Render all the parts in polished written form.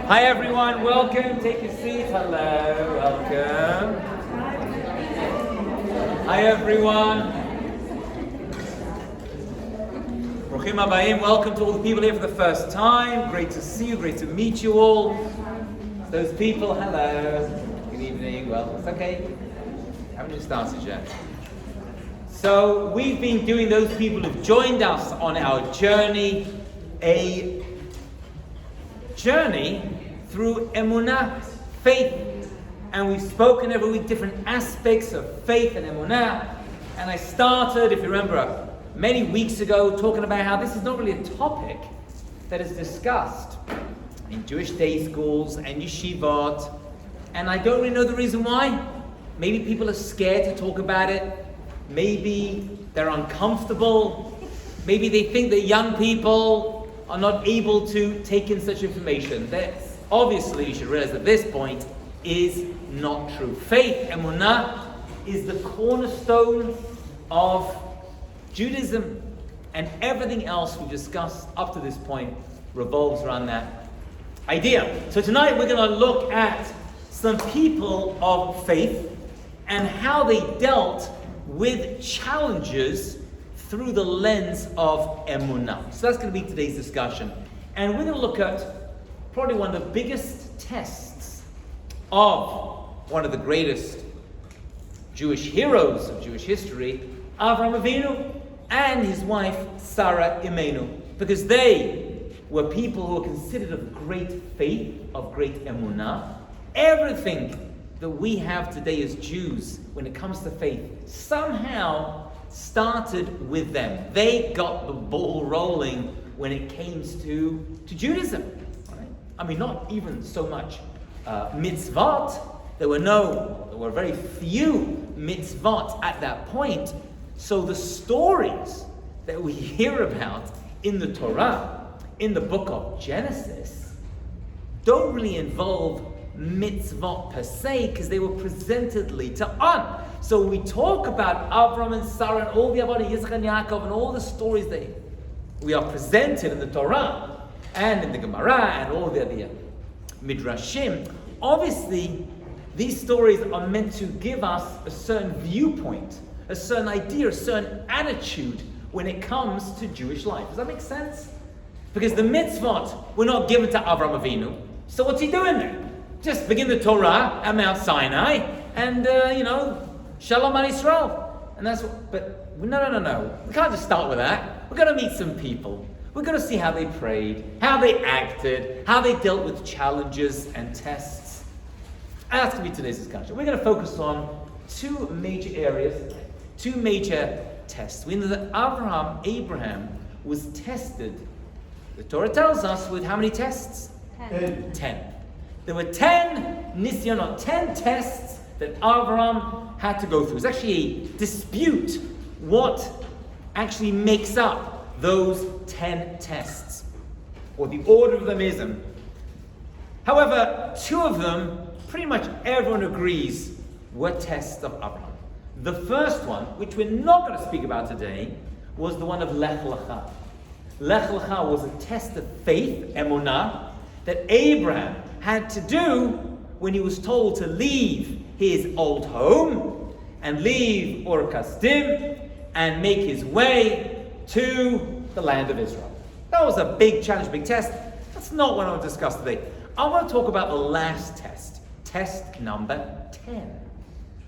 Hi everyone, welcome. Take your seats. Hello, welcome. Hi everyone. Bruchim habayim. Welcome to all the people here for the first time. Great to see you. Great to meet you all. Those people, hello. Good evening. Well, it's okay. Haven't even started yet. So we've been doing those people who've joined us on our journey, a journey through Emunah, faith, and we've spoken every week different aspects of faith and Emunah. And I started, if you remember, many weeks ago talking about how this is not really a topic that is discussed in Jewish day schools and yeshivot, and I don't really know the reason why. Maybe people are scared to talk about it. Maybe they're uncomfortable. Maybe they think that young people are not able to take in such information. That obviously, you should realize at this point, is not true. Faith, Emunah, is the cornerstone of Judaism, and everything else we've discussed up to this point revolves around that idea. So tonight we're going to look at some people of faith and how they dealt with challenges through the lens of Emunah. So that's going to be today's discussion. And we're going to look at probably one of the biggest tests of one of the greatest Jewish heroes of Jewish history, Avraham Avinu, and his wife, Sarah Imenu. Because they were people who were considered of great faith, of great Emunah. Everything that we have today as Jews, when it comes to faith, somehow started with them. They got the ball rolling when it came to Judaism. Right? I mean, not even so much mitzvot. There were very few mitzvot at that point. So the stories that we hear about in the Torah, in the book of Genesis, don't really involve mitzvot per se, because they were presented later on. So we talk about Avram and Sarah and all the Avodah, Yitzchak and Yaakov, and all the stories that we are presented in the Torah and in the Gemara and all the other Midrashim. Obviously, these stories are meant to give us a certain viewpoint, a certain idea, a certain attitude when it comes to Jewish life. Does that make sense? Because the mitzvot were not given to Avraham Avinu. So what's he doing there? Just begin the Torah at Mount Sinai and, Shalom Al Yisrael. And that's what, but no. We can't just start with that. We've got to meet some people. We've got to see how they prayed, how they acted, how they dealt with challenges and tests. And that's going to be today's discussion. We're going to focus on two major areas, two major tests. We know that Abraham was tested, the Torah tells us, with how many tests? 10. There were 10 nisyonot, 10 tests that Avraham had to go through. It's actually a dispute what actually makes up those 10 tests, or the order of them is. However, two of them, pretty much everyone agrees, were tests of Abraham. The first one, which we're not going to speak about today, was the one of Lech Lecha. Lech Lecha was a test of faith, Emunah, that Abraham had to do when he was told to leave his old home and leave Ur Kasdim and make his way to the land of Israel. That was a big challenge, big test. That's not what I want to discuss today. I want to talk about the last test, test number 10.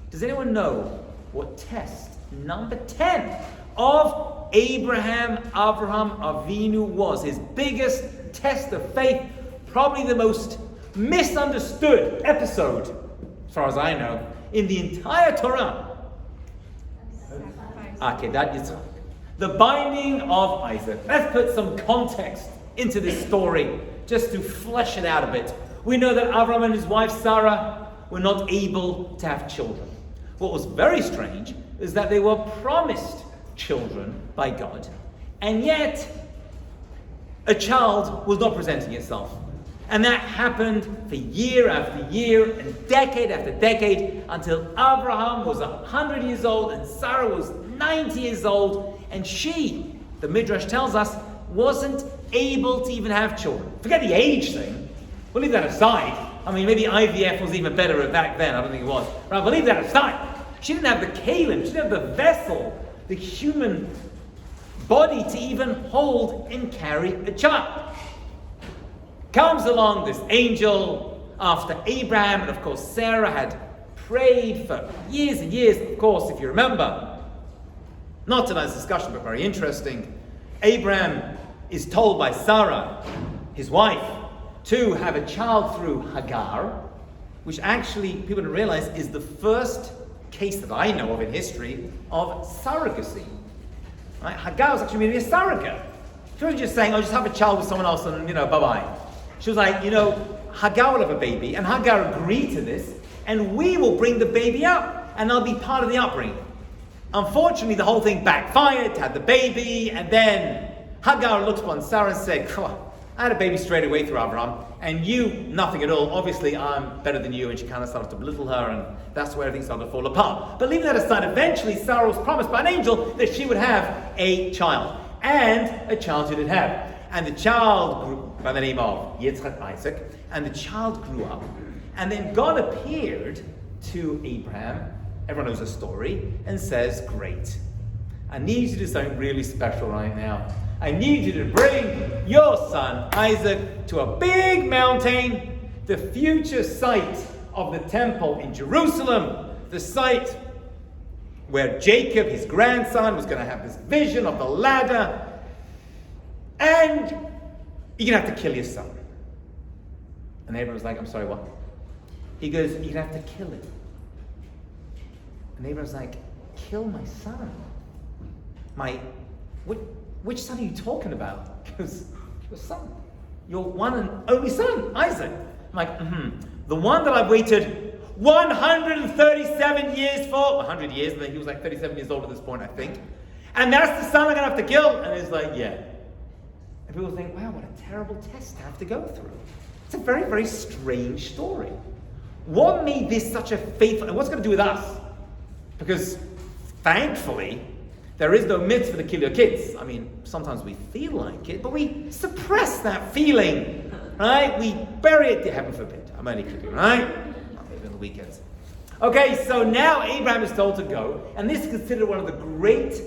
Does anyone know what test number 10 of Avraham Avinu was? His biggest test of faith, probably the most misunderstood episode, as far as I know, in the entire Torah. Akedat Yitzchak. The binding of Isaac. Let's put some context into this story, just to flesh it out a bit. We know that Avram and his wife Sarah were not able to have children. What was very strange is that they were promised children by God, and yet a child was not presenting itself. And that happened for year after year and decade after decade until Abraham was 100 years old and Sarah was 90 years old, and she, the Midrash tells us, wasn't able to even have children. Forget the age thing. We'll leave that aside. I mean, maybe IVF was even better back then. I don't think it was. Right, we'll leave that aside. She didn't have the kalim. She didn't have the vessel, the human body to even hold and carry a child. Comes along this angel after Abraham, and of course Sarah had prayed for years and years. Of course, if you remember, not tonight's discussion, but very interesting. Abraham is told by Sarah, his wife, to have a child through Hagar, which actually, people don't realize, is the first case that I know of in history of surrogacy. Right? Hagar was actually merely a surrogate. She wasn't just saying, just have a child with someone else and, bye-bye. She was like, Hagar will have a baby, and Hagar agreed to this, and we will bring the baby up, and I'll be part of the upbringing. Unfortunately, the whole thing backfired, had the baby, and then Hagar looks upon Sarah and said, I had a baby straight away through Abraham, and you, nothing at all. Obviously, I'm better than you, and she kind of started to belittle her, and that's where everything started to fall apart. But leaving that aside, eventually Sarah was promised by an angel that she would have a child, and a child she did have. And the child grew by the name of Yitzchak, Isaac, and the child grew up. And then God appeared to Abraham, everyone knows the story, and says, great, I need you to do something really special right now. I need you to bring your son, Isaac, to a big mountain, the future site of the temple in Jerusalem, the site where Jacob, his grandson, was going to have this vision of the ladder, and you're going to have to kill your son. And Abraham was like, I'm sorry, what? He goes, you're going to have to kill him. And Abraham's like, kill my son? Which son are you talking about? He goes, your son. Your one and only son, Isaac. I'm like, the one that I've waited 137 years for. 100 years, and then he was like 37 years old at this point, I think. And that's the son I'm going to have to kill? And he's like, yeah. And people think, wow, what a terrible test to have to go through. It's a very, very strange story. What made this such a faithful, and what's it going to do with us? Because, thankfully, there is no mitzvah to kill your kids. I mean, sometimes we feel like it, but we suppress that feeling, right? We bury it, heaven forbid. I'm only kidding, right? Maybe on the weekends. Okay, so now Abraham is told to go, and this is considered one of the great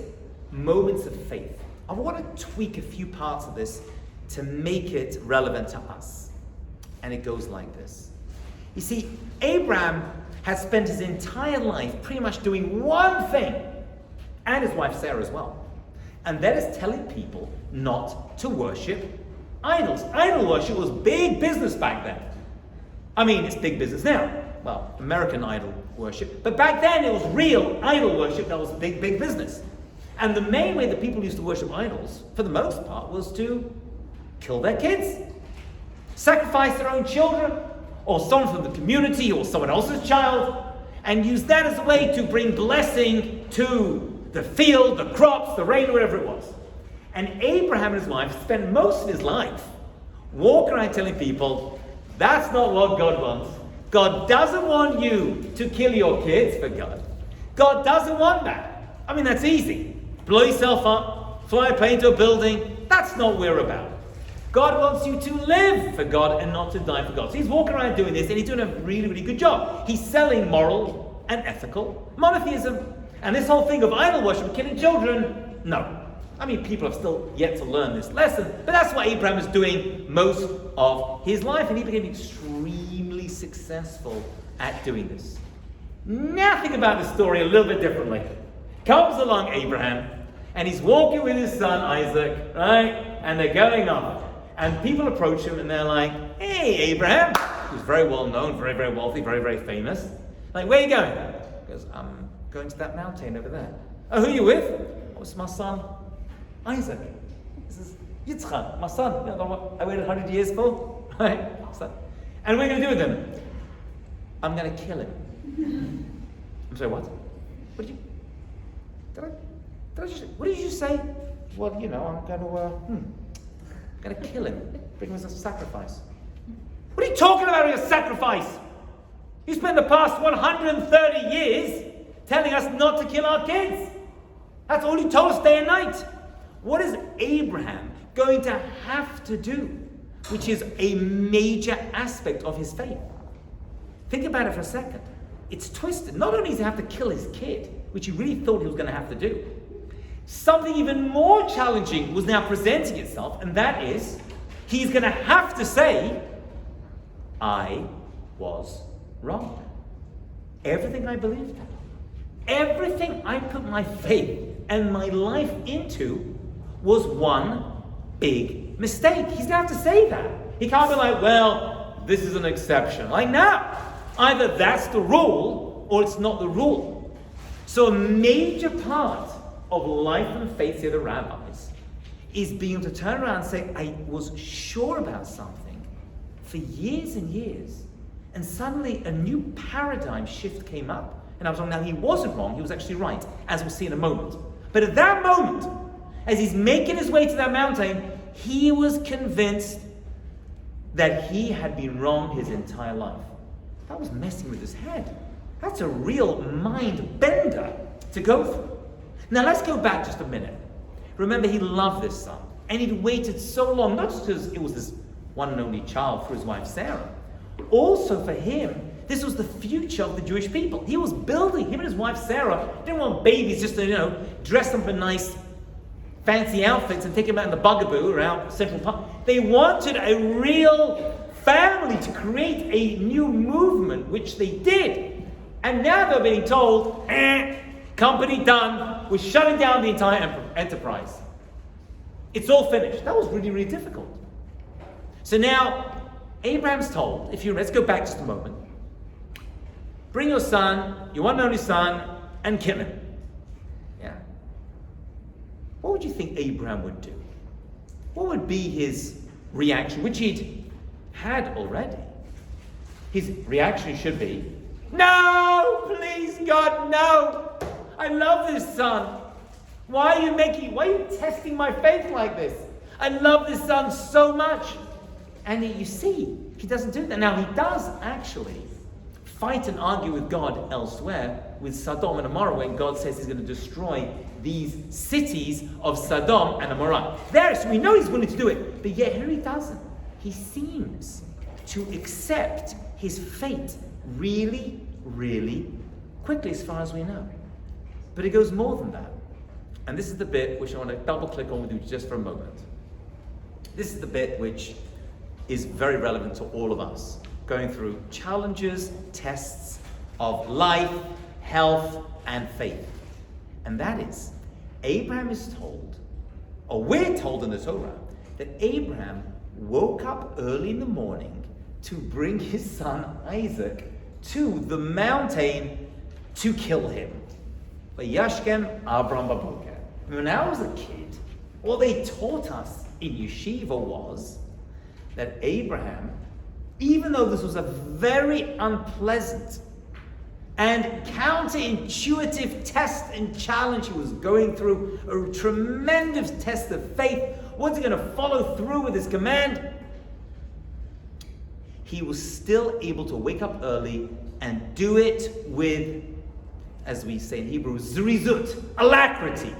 moments of faith. I want to tweak a few parts of this to make it relevant to us. And it goes like this. You see, Abraham has spent his entire life pretty much doing one thing, and his wife Sarah as well. And that is telling people not to worship idols. Idol worship was big business back then. I mean, it's big business now. Well, American idol worship. But back then it was real idol worship that was big, big business. And the main way that people used to worship idols, for the most part, was to kill their kids, sacrifice their own children, or someone from the community, or someone else's child, and use that as a way to bring blessing to the field, the crops, the rain, whatever it was. And Abraham and his wife spent most of his life walking around telling people, that's not what God wants. God doesn't want you to kill your kids for God. God doesn't want that. I mean, that's easy. Blow yourself up, fly a plane to a building. That's not what we're about. God wants you to live for God and not to die for God. So he's walking around doing this, and he's doing a really, really good job. He's selling moral and ethical monotheism. And this whole thing of idol worship, killing children, no. I mean, people have still yet to learn this lesson, but that's what Abraham is doing most of his life, and he became extremely successful at doing this. Now think about the story a little bit differently. Comes along Abraham, and he's walking with his son Isaac, right? And they're going off. And people approach him, and they're like, hey, Abraham, who's very well known, very, very wealthy, very, very famous. Like, where are you going? He goes, I'm going to that mountain over there. Oh, who are you with? Oh, it's my son, Isaac. This is Yitzchak, my son. You know what I waited 100 years for? Right? So, and what are you going to do with him? I'm going to kill him. I'm sorry, what? What did you just say? Well, I'm going to kill him. Bring him as a sacrifice. What are you talking about as a sacrifice? You spent the past 130 years telling us not to kill our kids. That's all you told us day and night. What is Abraham going to have to do which is a major aspect of his faith. Think about it for a second. It's twisted. Not only does he have to kill his kid, which he really thought he was going to have to do, something even more challenging was now presenting itself, and that is, he's going to have to say, I was wrong. Everything I believed in, everything I put my faith and my life into was one big mistake. He's going to have to say that. He can't be like, well, this is an exception. Like, no. Either that's the rule or it's not the rule. So a major part of life and faith, say the rabbis, is being able to turn around and say, I was sure about something for years and years, and suddenly a new paradigm shift came up, and I was wrong. Now, he wasn't wrong, he was actually right, as we'll see in a moment. But at that moment, as he's making his way to that mountain, he was convinced that he had been wrong his entire life. That was messing with his head. That's a real mind bender to go through. Now let's go back just a minute. Remember, he loved this son, and he'd waited so long, not just because it was his one and only child for his wife Sarah. Also for him, this was the future of the Jewish people. He was building, him and his wife Sarah didn't want babies just to, dress them in nice fancy outfits and take them out in the bugaboo around Central Park. They wanted a real family to create a new movement, which they did. And now they're being told, company done, we're shutting down the entire enterprise. It's all finished. That was really, really difficult. So now, Abraham's told, let's go back just a moment, bring your son, your one and only son, and kill him. Yeah. What would you think Abraham would do? What would be his reaction, which he'd had already? His reaction should be, no, please God, no. I love this son. Why are you testing my faith like this? I love this son so much. And you see, he doesn't do that. Now, he does actually fight and argue with God elsewhere, with Sodom and Amorah, when God says he's going to destroy these cities of Sodom and Amorah. So we know he's willing to do it, but yet here he doesn't. He seems to accept his fate really, really quickly, as far as we know. But it goes more than that. And this is the bit which I want to double click on with you just for a moment. This is the bit which is very relevant to all of us, going through challenges, tests of life, health, and faith. And that is, Abraham is told, or we're told in the Torah, that Abraham woke up early in the morning to bring his son Isaac to the mountain to kill him. Vayashkem Abraham baboker. When I was a kid, what they taught us in yeshiva was that Abraham, even though this was a very unpleasant and counterintuitive test and challenge he was going through, a tremendous test of faith, was he going to follow through with his command? He was still able to wake up early and do it with, as we say in Hebrew, zrizut, alacrity,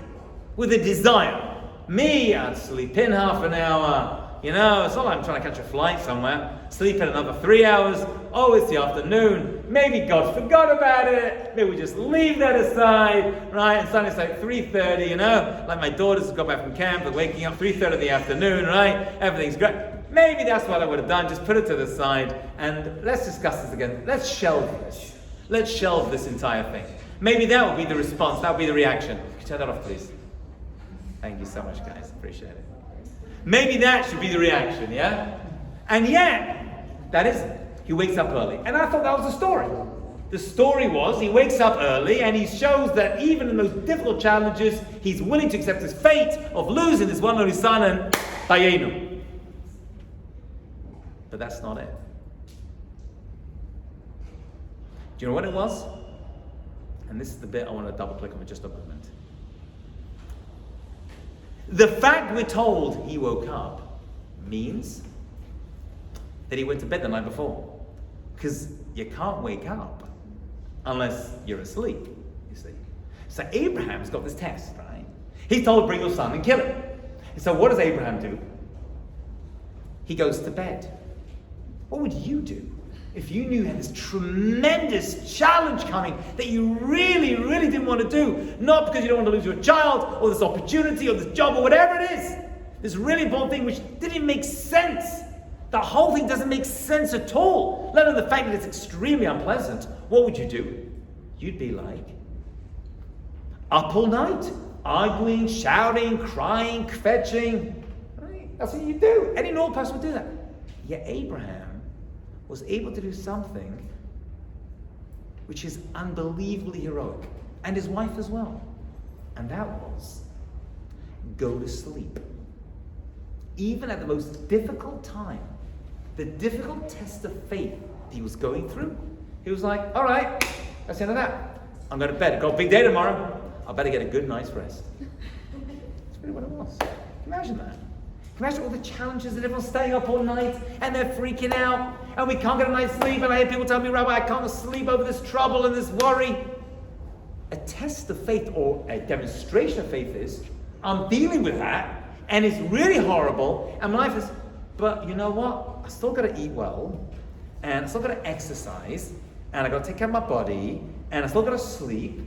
with a desire. Me, I'd sleep in half an hour. It's not like I'm trying to catch a flight somewhere. Sleep in another 3 hours. Oh, it's the afternoon. Maybe God forgot about it. Maybe we just leave that aside, right? And suddenly it's like 3:30, like my daughters got back from camp, they're waking up 3:30 in the afternoon, right? Everything's great. Maybe that's what I would have done. Just put it to the side and let's discuss this again. Let's shelve this. Let's shelve this entire thing. Maybe that would be the response. That would be the reaction. Can you turn that off, please? Thank you so much, guys. Appreciate it. Maybe that should be the reaction, yeah? And yet, that isn't. He wakes up early. And I thought that was the story. The story was he wakes up early and he shows that even in those difficult challenges, he's willing to accept his fate of losing his one and only son and Dayenu. But that's not it. Do you know what it was? And this is the bit I want to double click on for just a moment. The fact we're told he woke up means that he went to bed the night before. Because you can't wake up unless you're asleep, you see. So Abraham's got this test, right? He's told, bring your son and kill him. And so what does Abraham do? he goes to bed. What would you do if you knew you had this tremendous challenge coming that you really, really didn't want to do? Not because you don't want to lose your child, or this opportunity, or this job, or whatever it is. This really important thing which didn't make sense. The whole thing doesn't make sense at all. Let alone the fact that it's extremely unpleasant. What would you do? You'd be like, up all night, arguing, shouting, crying, fetching. Right? That's what you do. Any normal person would do that. Yet Abraham was able to do something which is unbelievably heroic. And his wife as well. And that was go to sleep. Even at the most difficult time, the difficult test of faith he was going through, he was like, all right, that's the end of that. I'm going to bed. I've got a big day tomorrow. I better get a good night's rest. That's really what it was. Imagine that. Imagine all the challenges that everyone's staying up all night and they're freaking out and we can't get a night's sleep, and I hear people tell me, Rabbi, I can't sleep over this trouble and this worry. A test of faith, or a demonstration of faith, is I'm dealing with that and it's really horrible, and my life is, but you know what? I still got to eat well, and I still got to exercise, and I got to take care of my body, and I still got to sleep,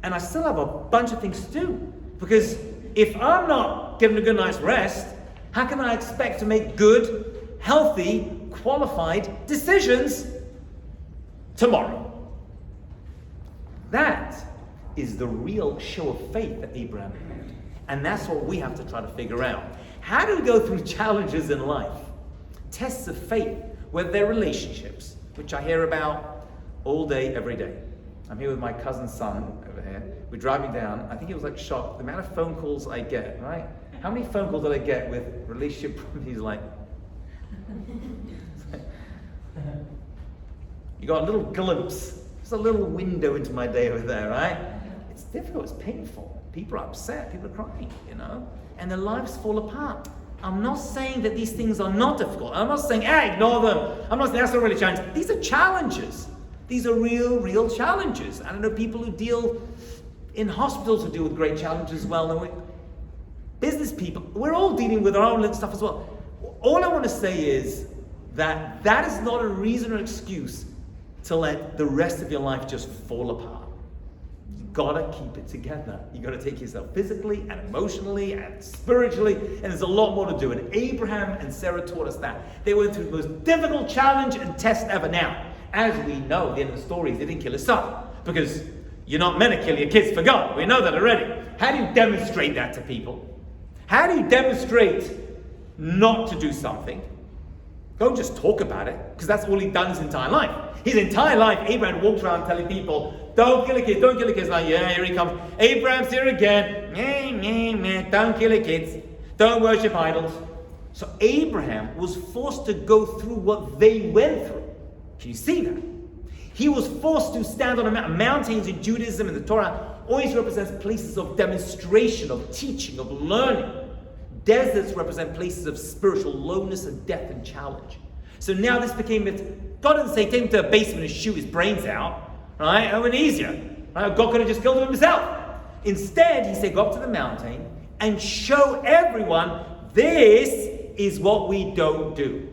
and I still have a bunch of things to do. Because if I'm not getting a good night's rest, how can I expect to make good, healthy, qualified decisions tomorrow? That is the real show of faith that Abraham had. And that's what we have to try to figure out. How do we go through challenges in life? Tests of faith, whether they're relationships, which I hear about all day, every day. I'm here with my cousin's son over here. We're driving down. I think he was like shocked. The amount of phone calls I get, right? How many phone calls did I get with relationship problems? He's like, you got a little glimpse, just a little window into my day over there, right? It's difficult, it's painful. People are upset, people are crying, and their lives fall apart. I'm not saying that these things are not difficult. I'm not saying, ignore them. I'm not saying that's not really challenging. These are challenges. These are real challenges. I know people who deal in hospitals who deal with great challenges as well. Business people, we're all dealing with our own little stuff as well. All I want to say is that is not a reason or excuse to let the rest of your life just fall apart. You gotta keep it together. You gotta take yourself physically and emotionally and spiritually, and there's a lot more to do. And Abraham and Sarah taught us that. They went through the most difficult challenge and test ever. Now, as we know, at the end of the story, they didn't kill his son, because you're not meant to kill your kids for God. We know that already. How do you demonstrate that to people? How do you demonstrate not to do something? Don't just talk about it, because that's all he'd done his entire life. His entire life, Abraham walked around telling people, don't kill the kids, don't kill the kids. Like, yeah, here he comes. Abraham's here again. Don't kill the kids. Don't worship idols. So Abraham was forced to go through what they went through. Can you see that? He was forced to stand on a mountain. Mountains in Judaism and the Torah always represents places of demonstration, of teaching, of learning. Deserts represent places of spiritual lowness and death and challenge. So now this became it. God didn't say take him to a basement and shoot his brains out, right? It would be easier. Right? God could have just killed him himself. Instead, he said, go up to the mountain and show everyone this is what we don't do.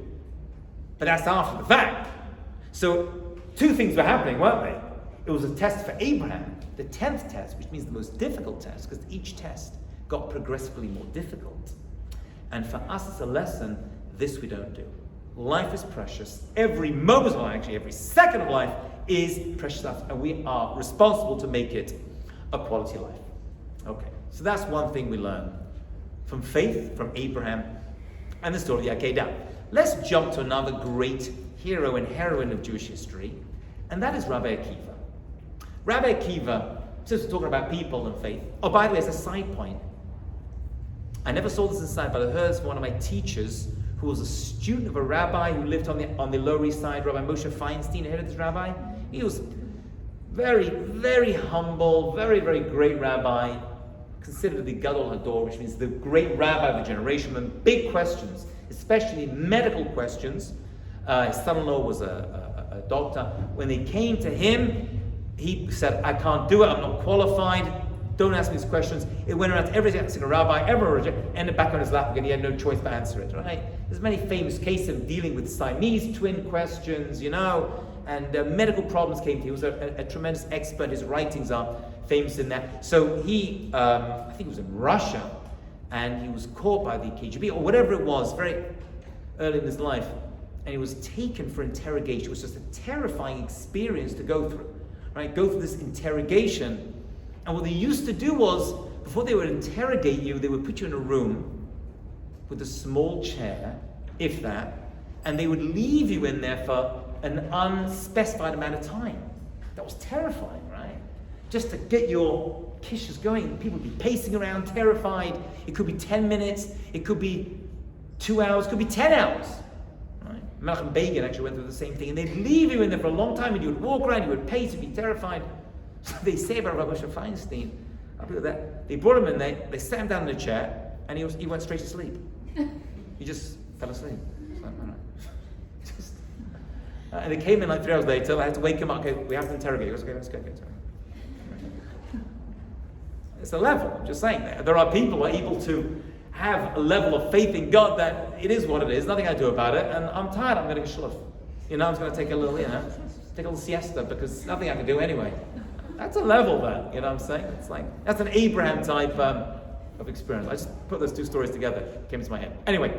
But that's after the fact. So two things were happening, weren't they? It was a test for Abraham, the 10th test, which means the most difficult test, because each test got progressively more difficult. And for us, it's a lesson, this we don't do. Life is precious. Every moment of life, actually every second of life, is precious stuff, and we are responsible to make it a quality life. Okay, so that's one thing we learn from faith, from Abraham, and the story of the Akedah. Let's jump to another great hero and heroine of Jewish history, and that is Rabbi Akiva. Rabbi Akiva, since we're talking about people and faith, oh, by the way, as a side point, I never saw this inside, but I heard this from one of my teachers who was a student of a rabbi who lived on the Lower East Side, Rabbi Moshe Feinstein. You heard of this rabbi? He was very, very humble, very, very great rabbi, considered the Gadol Hador, which means the great rabbi of the generation, and big questions, especially medical questions. His son-in-law was a doctor. When they came to him, he said, I can't do it, I'm not qualified. don't ask me these questions. It went around to every single rabbi, everyone ended back on his lap again. He had no choice but to answer it, right? There's many famous cases of dealing with Siamese twin questions, and medical problems came to him. He was a tremendous expert. His writings are famous in that. So he, I think he was in Russia, and he was caught by the KGB, or whatever it was, very early in his life, and he was taken for interrogation. It was just a terrifying experience to go through, right? Go through this interrogation. And what they used to do was, before they would interrogate you, they would put you in a room with a small chair, if that, and they would leave you in there for an unspecified amount of time. That was terrifying, right? Just to get your kishes going. People would be pacing around, terrified. It could be 10 minutes, it could be 2 hours, it could be 10 hours. Right? Menachem Begin actually went through the same thing. And they'd leave you in there for a long time, and you would walk around, you would pace, you'd be terrified. So they say about Rabbi Moshe Feinstein, they brought him in there, they sat him down in a chair, and he went straight to sleep. He just fell asleep. And they came in like 3 hours later. I had to wake him up. Okay, we have to interrogate. He goes, okay, let's go. It's a level. I'm just saying that there are people who are able to have a level of faith in God that it is what it is. Nothing I do about it. And I'm tired. I'm going to get shluf. I'm just going to take a little siesta because nothing I can do anyway. That's a level there. You know what I'm saying? It's like that's an Abraham type of experience. I just put those two stories together. It came to my head. Anyway.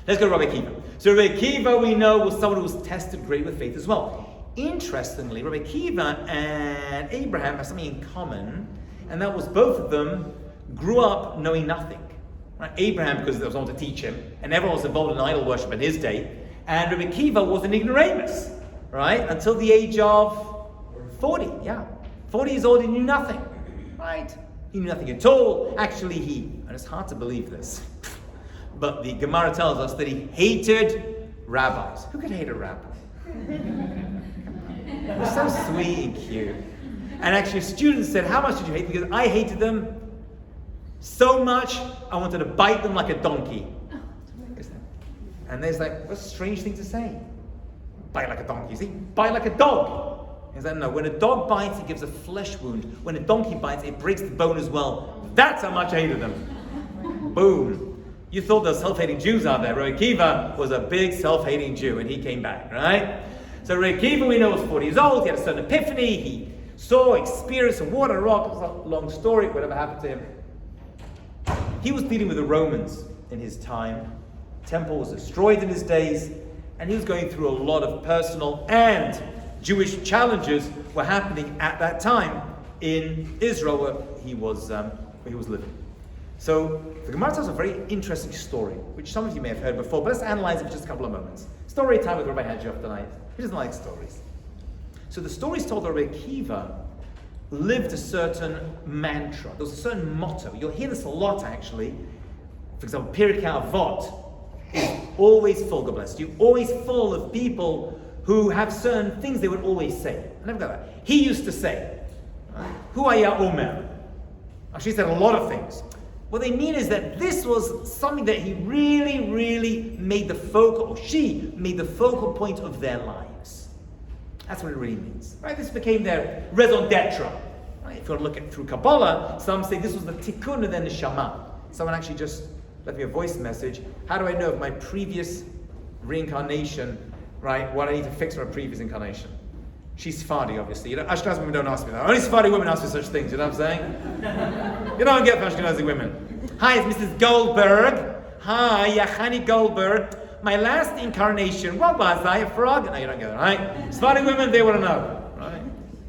Let's go to Rabbi Kiva. So Rabbi Kiva, we know, was someone who was tested great with faith as well. Interestingly, Rabbi Kiva and Abraham have something in common, and that was both of them grew up knowing nothing. Right? Abraham, because there was no one to teach him, and everyone was involved in idol worship in his day, and Rabbi Kiva was an ignoramus, right? Until the age of 40, 40 years old, he knew nothing, right? He knew nothing at all. Actually, and it's hard to believe this, but the Gemara tells us that he hated rabbis. Who could hate a rabbi? They're so sweet and cute. And actually, students said, how much did you hate? Because I hated them so much, I wanted to bite them like a donkey. And there's like, what's a strange thing to say? Bite like a donkey. See? Bite like a dog. He said, no, when a dog bites, it gives a flesh wound. When a donkey bites, it breaks the bone as well. That's how much I hated them. Boom. You thought there were self-hating Jews out there. Rabbi Kiva was a big self-hating Jew, and he came back, right? So Rabbi Kiva, we know, was 40 years old. He had a certain epiphany. He saw, experienced, and water, rock. It's a long story, whatever happened to him. He was dealing with the Romans in his time. The temple was destroyed in his days, and he was going through a lot of personal and Jewish challenges were happening at that time in Israel, where he was living. So the Gemara tells a very interesting story, which some of you may have heard before, but let's analyze it for just a couple of moments. Story time with Rabbi Hadjov tonight. He doesn't like stories. So the story is told that Rabbi Kiva lived a certain mantra. There was a certain motto. You'll hear this a lot, actually. For example, Pirkei Avot is always full, God bless you, always full of people who have certain things they would always say. I never got that. He used to say, Hu haya omer. Actually, he said a lot of things. What they mean is that this was something that he really, really made the focal, or she made the focal point of their lives. That's what it really means. Right? This became their raison d'etre. Right? If you want to look at through Kabbalah, some say this was the tikkun and then the neshama. Someone actually just left me a voice message. How do I know if my previous reincarnation, right, what I need to fix from a previous incarnation? She's Sephardi, obviously. Ashkenazi women don't ask me that. Only Sephardi women ask me such things, you know what I'm saying? You don't get from Ashkenazi women. Hi, it's Mrs. Goldberg. Hi, Yachani Goldberg. My last incarnation, what was I, a frog? No, you don't get it, right? Sephardi women, they want to know, right?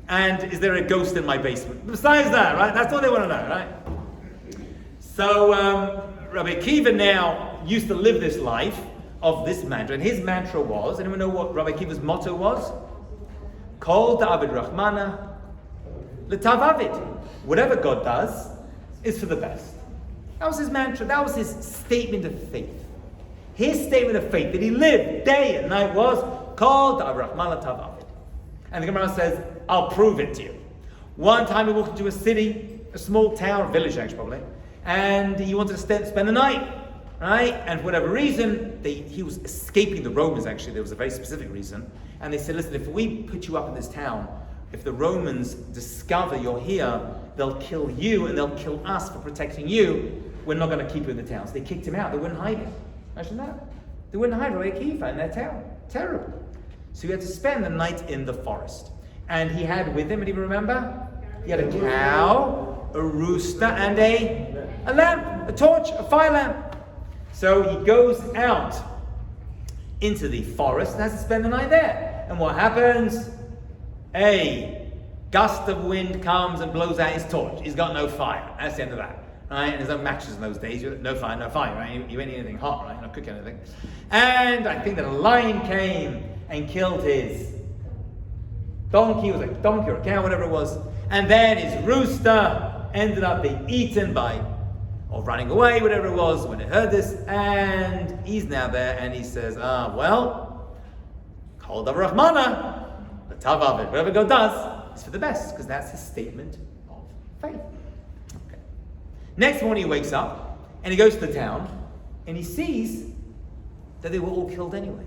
And is there a ghost in my basement? Besides that, right? That's all they want to know, right? So, Rabbi Kiva now used to live this life of this mantra, and his mantra was, anyone know what Rabbi Kiva's motto was? Kol da'avid Rahmana l'tavavid. Whatever God does is for the best. That was his mantra. That was his statement of faith. His statement of faith that he lived day and night was Kol da'avid Rahmana l'tavavid. And the Gemara says, I'll prove it to you. One time he walked into a city, a small town, village actually probably, and he wanted to spend the night. Right? And for whatever reason, he was escaping the Romans, actually. There was a very specific reason. And they said, listen, if we put you up in this town, if the Romans discover you're here, they'll kill you and they'll kill us for protecting you. We're not going to keep you in the town. So they kicked him out. They wouldn't hide him. Imagine that. They wouldn't hide Rabbi Kivas in their town. Terrible. So he had to spend the night in the forest. And he had with him, anyone remember? He had a cow, a rooster, and a lamp, a torch, a fire lamp. So he goes out into the forest and has to spend the night there. And what happens? A gust of wind comes and blows out his torch. He's got no fire. That's the end of that. Right? And there's no matches in those days. No fire, right? You ain't eat anything hot, right? You're not cooking anything. And I think that a lion came and killed his donkey, was a donkey or a cow, whatever it was. And then his rooster ended up being eaten or running away, whatever it was, when it heard this. And he's now there and he says, Kol davar Rahmana, whatever God does is for the best, because that's his statement of faith. Okay. Next morning he wakes up and he goes to the town and he sees that they were all killed anyway.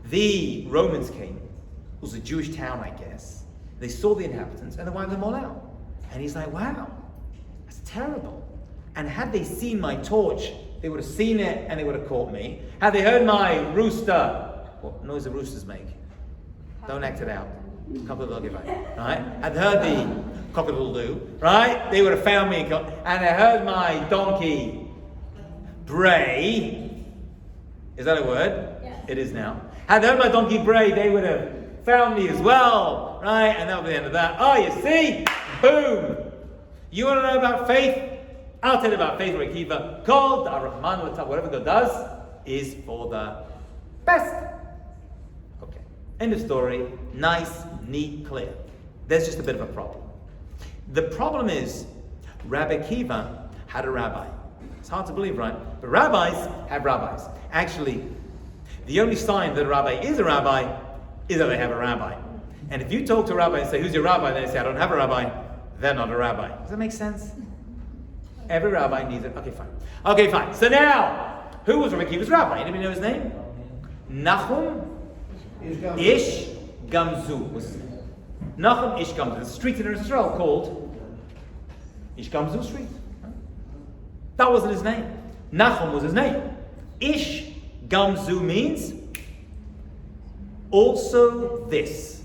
The Romans came. It was a Jewish town, I guess. They saw the inhabitants and they wiped them all out. And he's like, wow, that's terrible. And had they seen my torch, they would have seen it and they would have caught me. Had they heard my rooster, what noise do roosters make? Don't act it out. Cock-a-doodle-doo, right? Had they heard the cock-a-doodle-doo, right? They would have found me. And they heard my donkey bray. Is that a word? Yes. It is now. Had they heard my donkey bray, they would have found me as well, right? And that would be the end of that. Oh, you see? Boom! You want to know about faith? I'll tell you about faith, Rabbi Kivas. Called Ar-Rahman, whatever God does is for the best. Okay. End of story. Nice, neat, clear. There's just a bit of a problem. The problem is, Rabbi Kivas had a rabbi. It's hard to believe, right? But rabbis have rabbis. Actually, the only sign that a rabbi is that they have a rabbi. And if you talk to a rabbi and say, who's your rabbi? And they say, I don't have a rabbi. They're not a rabbi. Does that make sense? Every rabbi needs it. Okay, fine. So now, who was Rabbi Kivas' rabbi? Anybody know his name? Nachum Ish Gamzu was his name. Nachum Ish Gamzu. There's a street in Israel called Ish Gamzu Street. That wasn't his name. Nachum was his name. Ish Gamzu means also this.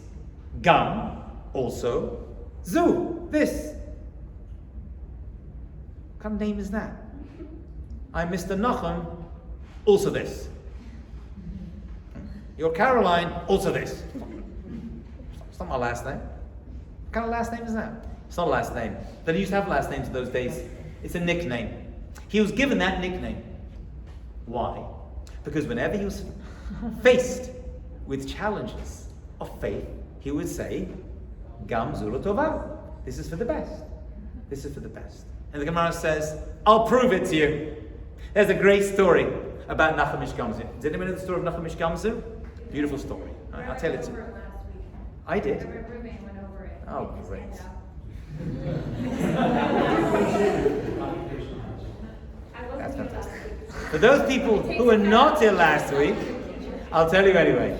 Gam, also. Zu, this. What kind of name is that? I'm Mr. Nachum, also this. You're Caroline, also this. It's not my last name. What kind of last name is that? It's not a last name. They used to have last names in those days. It's a nickname. He was given that nickname. Why? Because whenever he was faced with challenges of faith, he would say, Gam Zula Tova. This is for the best. This is for the best. And the Gemara says, I'll prove it to you. There's a great story about Nachum Ish Gamzu. Does anyone know the story of Nachum Ish Gamzu? Beautiful story. I'll tell it to you. I did? Oh, great. That's fantastic. For those people who were not here last week, I'll tell you anyway.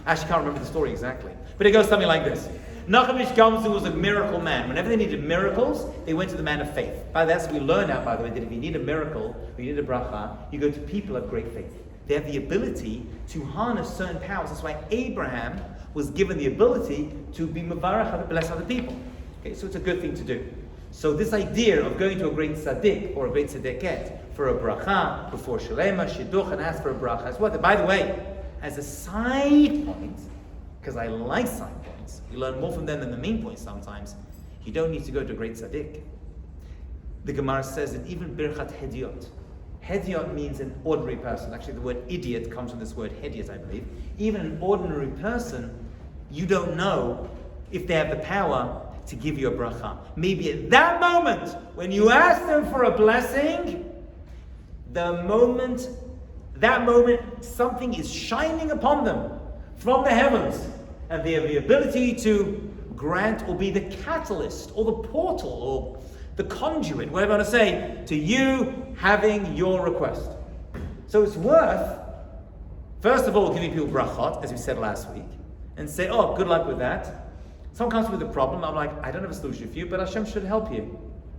I actually can't remember the story exactly. But it goes something like this. Nachum Ish Gamzu was a miracle man. Whenever they needed miracles, they went to the man of faith. That's what we learn out, by the way, that if you need a miracle, or you need a bracha, you go to people of great faith. They have the ability to harness certain powers. That's why Abraham was given the ability to be mavarach and bless other people. Okay, so it's a good thing to do. So this idea of going to a great tzaddik or a great tzaddiket for a bracha, before shalema, shidduch, and ask for a bracha as well. By the way, as a side point, because I like side points, you learn more from them than the main points sometimes, you don't need to go to a great tzaddik. The Gemara says that even birchat hediot. Hediot means an ordinary person. Actually, the word idiot comes from this word hediot, I believe. Even an ordinary person, you don't know if they have the power to give you a bracha. Maybe at that moment, when you ask them for a blessing, that moment, something is shining upon them from the heavens, and they have the ability to grant or be the catalyst or the portal or the conduit, whatever I want to say, to you having your request. So it's worth, first of all, giving people brachot, as we said last week, and say, oh, good luck with that. Someone comes with a problem, I'm like, I don't have a solution for you, but Hashem should help you.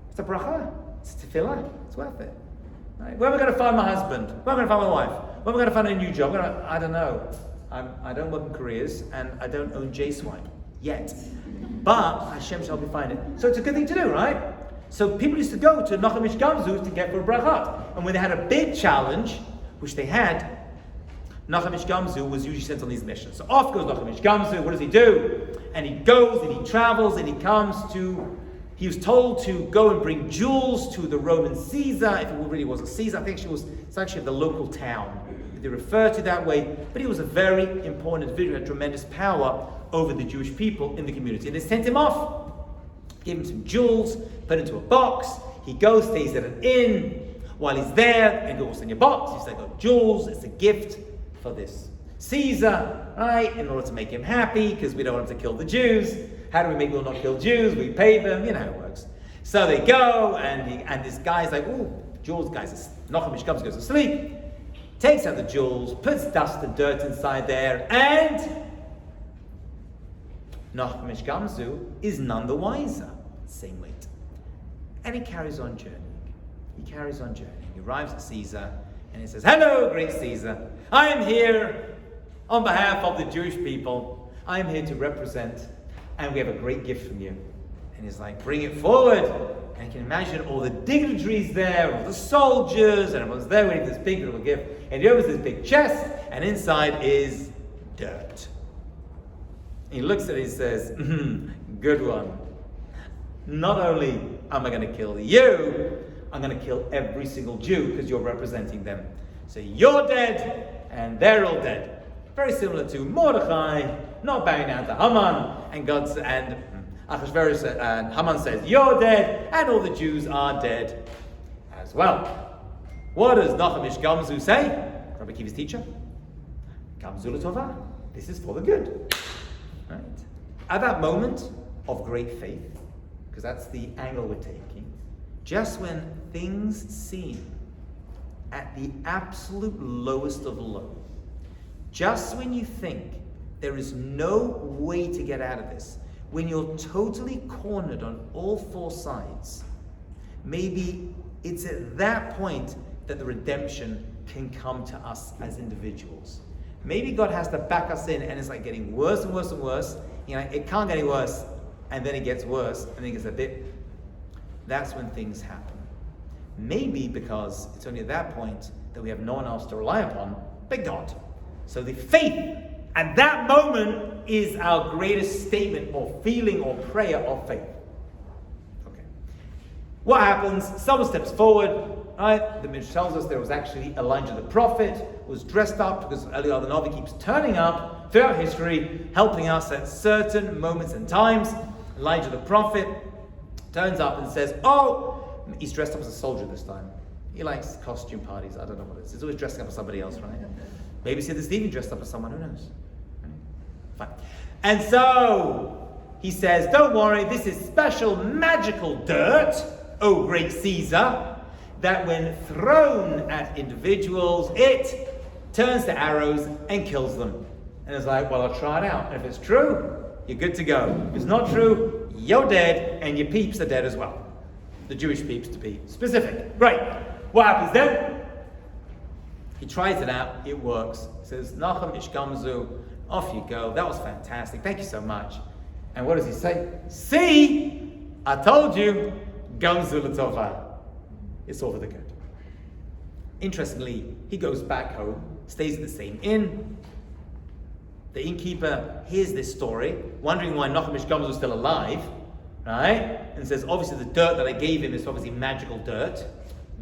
It's a bracha, it's tefillah, it's worth it. Right? Where am I going to find my husband? Where am I going to find my wife? Where am I going to find a new job? I don't know. I don't work in careers, and I don't own J-Swipe yet. But Hashem shall help me find it. So it's a good thing to do, right? So people used to go to Nachum Ish Gamzu to get for a brachat. And when they had a big challenge, which they had, Nachum Ish Gamzu was usually sent on these missions. So off goes Nachum Ish Gamzu. What does he do? And he goes and he travels and he was told to go and bring jewels to the Roman Caesar, if it really was a Caesar. I think it's actually the local town. They refer to that way. But he was a very important individual, had tremendous power over the Jewish people in the community. And they sent him off, gave him some jewels, put it into a box. He goes, stays at an inn. While he's there, and goes in your box, he's like, "Oh, jewels, it's a gift for this Caesar, right? In order to make him happy, because we don't want him to kill the Jews. How do we make people not kill Jews? We pay them, you know how it works." So they go, and this guy's like, "Oh, jewels, guys." Nachum Ish Gamzu goes to sleep, takes out the jewels, puts dust and dirt inside there, and Nachum Ish Gamzu is none the wiser. Same weight. And he carries on journeying. He arrives at Caesar, and he says, "Hello, great Caesar. I am here on behalf of the Jewish people. I am here to represent, and we have a great gift from you." And he's like, "Bring it forward." And you can imagine all the dignitaries there, all the soldiers, and everyone's there waiting for this big little gift. And he opens this big chest, and inside is dirt. He looks at it and says, "Good one. Not only am I going to kill you, I'm going to kill every single Jew because you're representing them. So you're dead, and they're all dead." Very similar to Mordechai not bowing down to Haman, and Achashverosh and Haman says, "You're dead," and all the Jews are dead as well. What does Nachum Ish Gamzu say? Rabbi Kivas' teacher. Gamzu l'tova. This is for the good. Right? At that moment of great faith, because that's the angle we're taking, just when things seem at the absolute lowest of low, just when you think there is no way to get out of this, when you're totally cornered on all four sides, maybe it's at that point that the redemption can come to us as individuals. Maybe God has to back us in, and it's like getting worse and worse and worse. You know, it can't get any worse, and then it gets worse, and then it gets a bit. That's when things happen. Maybe because it's only at that point that we have no one else to rely upon but God. So the faith at that moment is our greatest statement or feeling or prayer of faith. Okay. What happens? Someone steps forward. Right? The Midrash tells us there was actually Elijah the prophet, was dressed up because Eliyahu the Navi keeps turning up throughout history, helping us at certain moments and times. Elijah the prophet turns up and says, "Oh," he's dressed up as a soldier this time. He likes costume parties. I don't know what it is. He's always dressing up as somebody else, right? Maybe Siddur Stephen dressed up as someone, who knows? Right? Fine. And so he says, "Don't worry, this is special magical dirt, O great Caesar, that when thrown at individuals, it turns to arrows and kills them." And it's like, "Well, I'll try it out. And if it's true, you're good to go. If it's not true, you're dead, and your peeps are dead as well." The Jewish peeps, to be specific. Great. What happens then? He tries it out. It works. He says, "Nachum Ish Gamzu, off you go. That was fantastic. Thank you so much." And what does he say? "See, I told you, Gamzu l'tova. It's all for the good." Interestingly, he goes back home, stays at the same inn. The innkeeper hears this story, wondering why Nachum Ish Gamzu is still alive, right? And says, "Obviously the dirt that I gave him is obviously magical dirt.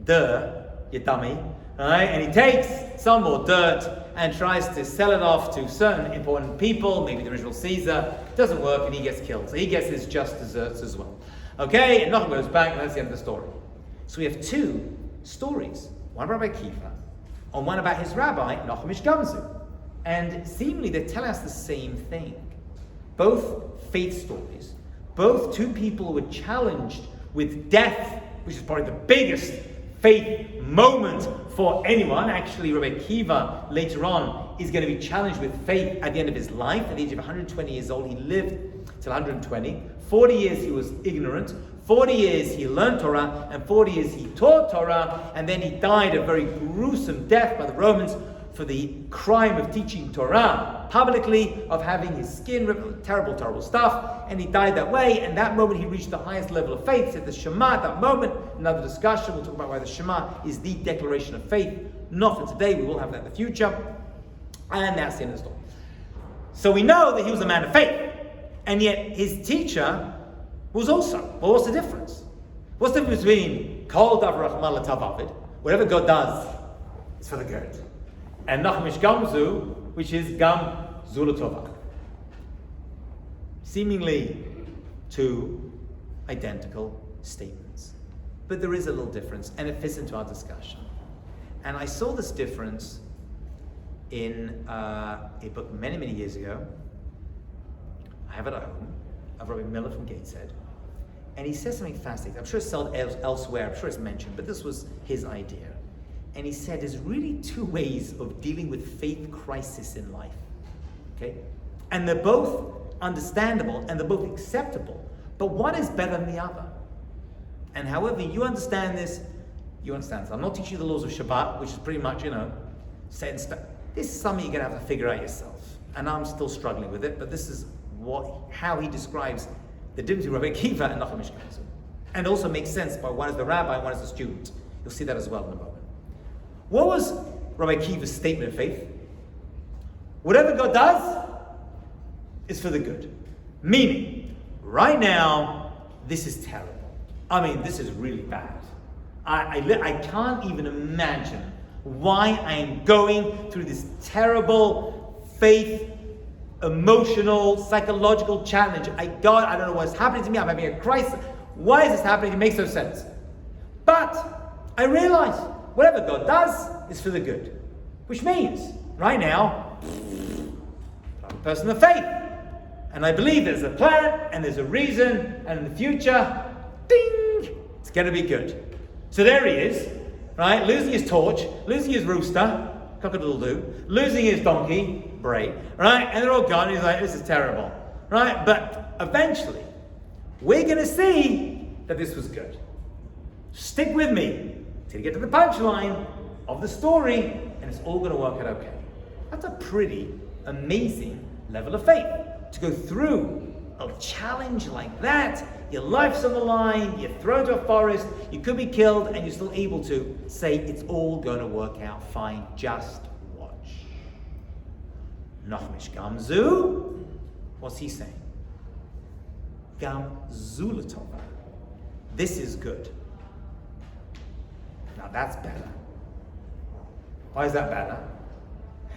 Duh, you dummy." Right? And he takes some more dirt and tries to sell it off to certain important people, maybe the original Caesar. It doesn't work, and he gets killed. So he gets his just desserts as well. Okay, and Nachum goes back, and that's the end of the story. So we have two stories, one about Rabbi Kivas and one about his rabbi, Nachum Ish Gamzu. And seemingly they're telling us the same thing. Both faith stories, both two people who were challenged with death, which is probably the biggest faith moment for anyone. Actually, Rabbi Kivas later on is going to be challenged with faith at the end of his life. At the age of 120 years old, he lived till 120. 40 years he was ignorant. 40 years he learned Torah, and 40 years he taught Torah, and then he died a very gruesome death by the Romans for the crime of teaching Torah publicly, of having his skin ripped, terrible stuff, and he died that way. And that moment he reached the highest level of faith. Said the Shema at that moment. Another discussion, we'll talk about why the Shema is the declaration of faith. Not for today, we will have that in the future. And that's the end of the story. So we know that he was a man of faith, and yet his teacher was also. Well, what's the difference? What's the difference between Kol Davar Rachman L'Tav Avid, whatever God does is for the good, and Nachmish Gamzu, which is Gam Zulatova? Seemingly two identical statements. But there is a little difference, and it fits into our discussion. And I saw this difference in a book many years ago. I have it at home, of Rabbi Miller from Gateshead. And he says something fascinating. I'm sure it's sold elsewhere, I'm sure it's mentioned, but this was his idea. And he said there's really two ways of dealing with faith crisis in life. Okay? And they're both understandable and they're both acceptable. But one is better than the other. And however you understand this, you understand this. I'm not teaching you the laws of Shabbat, which is pretty much, set in stone. This is something you're going to have to figure out yourself. And I'm still struggling with it, but this is how he describes the difference between Rabbi Kivas and Nachum Mishkanzu. And also makes sense by one is the rabbi and one is the student. You'll see that as well in a moment. What was Rabbi Kivas' statement of faith? Whatever God does is for the good. Meaning, right now, this is terrible. I mean, this is really bad. I can't even imagine why I am going through this terrible faith, emotional, psychological challenge. God, I don't know what's happening to me. I'm having a crisis. Why is this happening? It makes no sense. But I realize whatever God does is for the good. Which means, right now, I'm a person of faith. And I believe there's a plan, and there's a reason, and in the future, ding, it's going to be good. So there he is, right? Losing his torch, losing his rooster, cock-a-doodle-doo, losing his donkey, Bray, right? And they're all gone. He's like, this is terrible, right? But eventually, we're going to see that this was good. Stick with me till you get to the punchline of the story, and it's all going to work out okay. That's a pretty amazing level of faith. To go through a challenge like that, your life's on the line, you're thrown to a forest, you could be killed, and you're still able to say it's all going to work out fine, just watch. Nachmish Gamzu, what's he saying? Gam Zulatova. This is good. Now that's better. Why is that better?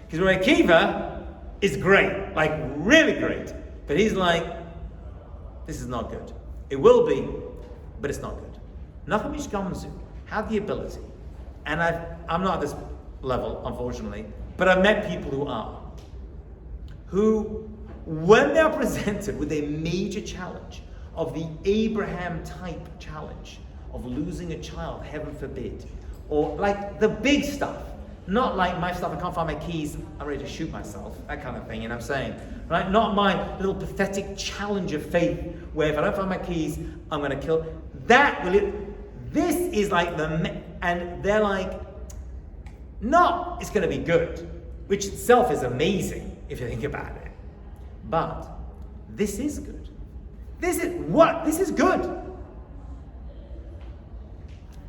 Because Rabbi Kivas is great, like really great. But he's like, this is not good. It will be, but it's not good. Nachmish Gamzu have the ability, and I'm not at this level, unfortunately, but I've met people who are, who, when they're presented with a major challenge of the Abraham type challenge of losing a child, heaven forbid, or like the big stuff, not like my stuff, I can't find my keys, I'm ready to shoot myself, that kind of thing, you know what I'm saying? Right? Not my little pathetic challenge of faith, where if I don't find my keys, I'm going to kill. This is like and they're like, no, it's going to be good, which itself is amazing, if you think about it. But this is good. This is good.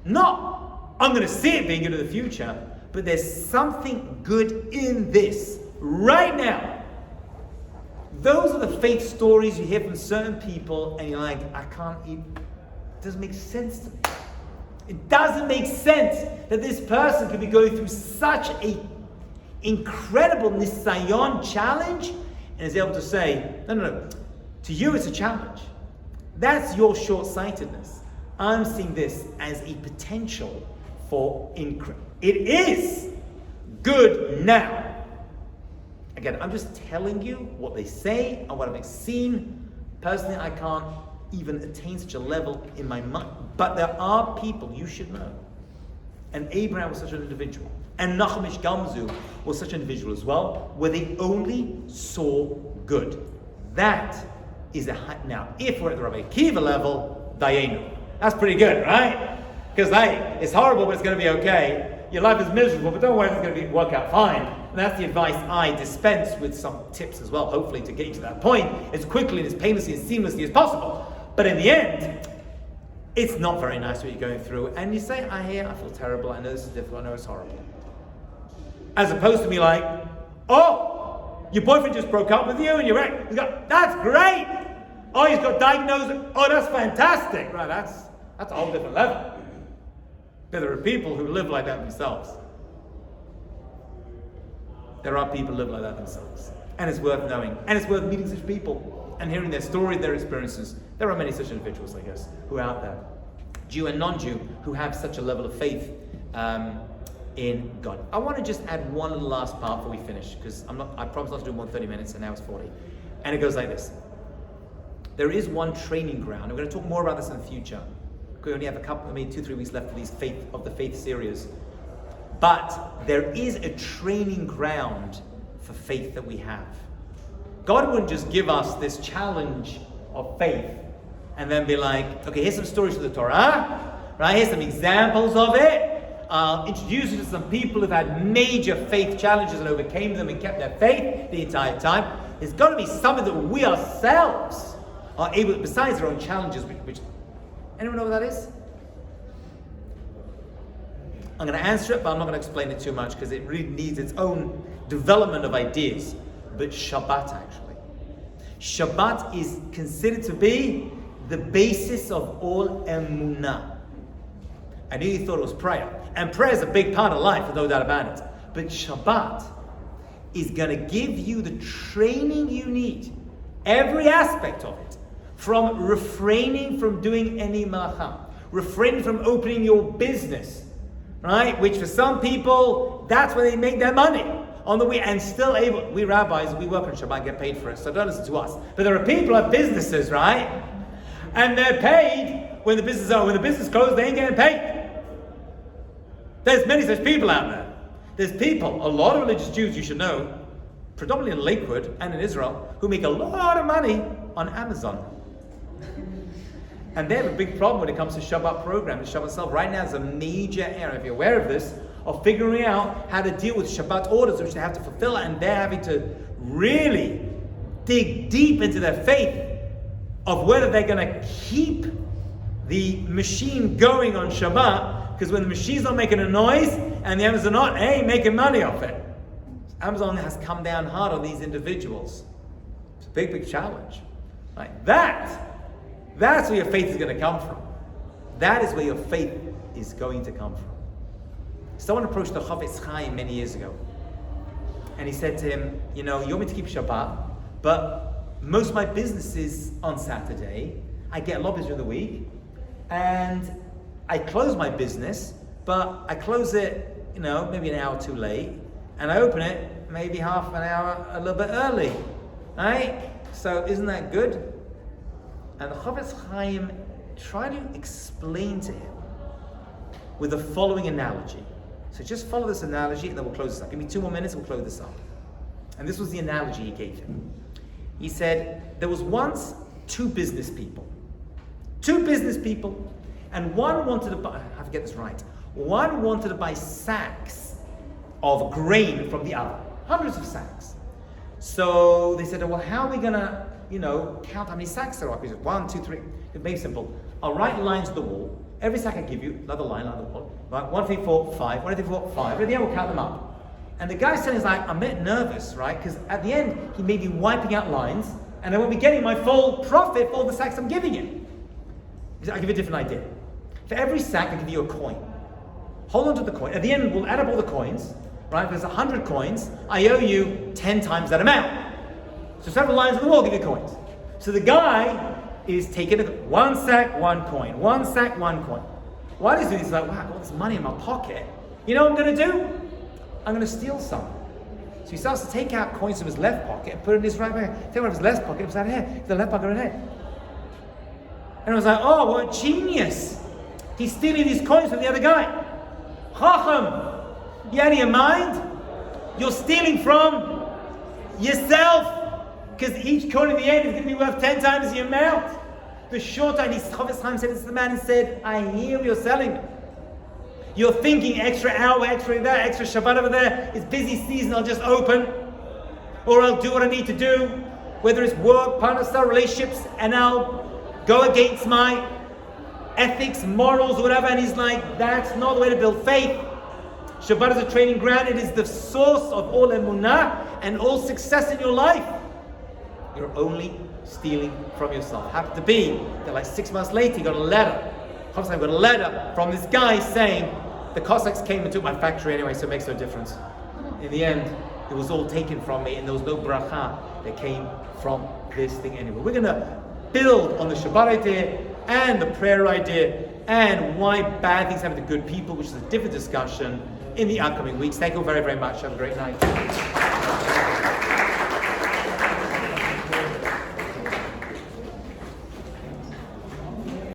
Not, I'm going to see it being good in the future, but there's something good in this right now. Those are the faith stories you hear from certain people, and you're like, it doesn't make sense to me. It doesn't make sense that this person could be going through such a incredible nisayon challenge and is able to say, no. To you it's a challenge. That's your short-sightedness. I'm seeing this as a potential for increase. It is good now. Again, I'm just telling you what they say and what I've seen. Personally, I can't even attain such a level in my mind. But there are people you should know. and Abraham was such an individual, and Nachmish Gamzu was such an individual as well, where they only saw good. That is now, if we're at the Rabbi Kiva level, Dayenu. That's pretty good, right? Because it's horrible, but it's going to be okay. Your life is miserable, but don't worry, it's going to work out fine. And that's the advice I dispense, with some tips as well, hopefully, to get you to that point as quickly and as painlessly and seamlessly as possible. But in the end, it's not very nice what you're going through. And you say, I feel terrible, I know this is difficult, I know it's horrible. As opposed to be like, oh, your boyfriend just broke up with you and you're right. That's great. Oh, he's got diagnosed. Oh, that's fantastic. Right, that's a whole different level. But there are people who live like that themselves. There are people who live like that themselves. And it's worth knowing. And it's worth meeting such people and hearing their story, their experiences. There are many such individuals, I guess, who are out there, Jew and non-Jew, who have such a level of faith in God. I want to just add one little last part before we finish, because I promised not to do more than 30 minutes, and now it's 40. And it goes like this. There is one training ground. We're going to talk more about this in the future. We only have 2-3 weeks left of the faith series. But there is a training ground for faith that we have. God wouldn't just give us this challenge of faith and then be like, okay, here's some stories from the Torah, right? Here's some examples of it. I'll introduce you to some people who've had major faith challenges and overcame them and kept their faith the entire time. There's got to be something that we ourselves are able, besides our own challenges, which anyone know what that is? I'm going to answer it, but I'm not going to explain it too much because it really needs its own development of ideas. But Shabbat, actually. Shabbat is considered to be the basis of all Emunah. I knew you thought it was prayer. And prayer is a big part of life, no doubt about it. But Shabbat is going to give you the training you need, every aspect of it, from refraining from doing any malacha, refraining from opening your business, right? Which for some people, that's where they make their money on the way, and still able. We rabbis, we work on Shabbat and get paid for it, so don't listen to us. But there are people who have businesses, right? And they're paid when the business closes, they ain't getting paid. There's many such people out there. There's people, a lot of religious Jews, you should know, predominantly in Lakewood and in Israel, who make a lot of money on Amazon. And they have a big problem when it comes to Shabbat program, the Shabbat itself. Right now is a major area, if you're aware of this, of figuring out how to deal with Shabbat orders, which they have to fulfill, and they're having to really dig deep into their faith of whether they're going to keep the machine going on Shabbat, because when the machine's not making a noise, and the Amazon not, they ain't making money off it. Amazon has come down hard on these individuals. It's a big, big challenge. Like that's where your faith is going to come from. That is where your faith is going to come from. Someone approached the Chafetz Chaim many years ago, and he said to him, you want me to keep Shabbat, but most of my business is on Saturday. I get a lot busier in the week, and I close my business, but I close it, maybe an hour too late, and I open it maybe half an hour a little bit early, right? So isn't that good? And the Chafetz Chaim tried to explain to him with the following analogy. So just follow this analogy and then we'll close this up. Give me 2 more minutes and we'll close this up. And this was the analogy he gave him. He said, there was once two business people, and one wanted to buy, I have to get this right, one wanted to buy sacks of grain from the other, hundreds of sacks. So they said, well, how are we going to, count how many sacks there are? He said, 1, 2, 3. It's very simple. I'll write lines on the wall. Every sack I give you, another line on the wall. Right, 1, 3, 4, 5. 1, 2, 3, 4, 5. At the end, we'll count them up. And the guy said, I'm a bit nervous, right? Because at the end, he may be wiping out lines, and I won't be getting my full profit for all the sacks I'm giving him. He said, I'll give you a different idea. For every sack, I'll give you a coin. Hold on to the coin. At the end, we'll add up all the coins. Right? If there's 100 coins, I owe you 10 times that amount. So several lines on the wall give you coins. So the guy is taking one sack, one coin. One sack, one coin. While he's doing this, he's like, wow, I've got all this money in my pocket. You know what I'm going to do? I'm going to steal some. So he starts to take out coins from his left pocket and put it in his right pocket. Take one of his left pocket and put it in here. The left pocket in here. And I was like, oh, what a genius. He's stealing these coins from the other guy. Chacham, you out of your mind? You're stealing from yourself, because each coin in the end is going to be worth 10 times the amount. The short time, Chavis Chaim said to the man and said, I hear you're selling. You're thinking extra hour, extra there, extra Shabbat over there. It's busy season, I'll just open. Or I'll do what I need to do. Whether it's work, partner, relationships, and I'll go against my ethics, morals, or whatever. And he's like, that's not the way to build faith. Shabbat is a training ground. It is the source of all emunah and all success in your life. You're only stealing from yourself. Happened to be that like 6 months later, he got a letter. Got a letter from this guy saying, the Cossacks came and took my factory anyway, so it makes no difference. In the end, it was all taken from me, and there was no bracha that came from this thing anyway. We're going to build on the Shabbat idea and the prayer idea and why bad things happen to good people, which is a different discussion in the upcoming weeks. Thank you very, very much. Have a great night.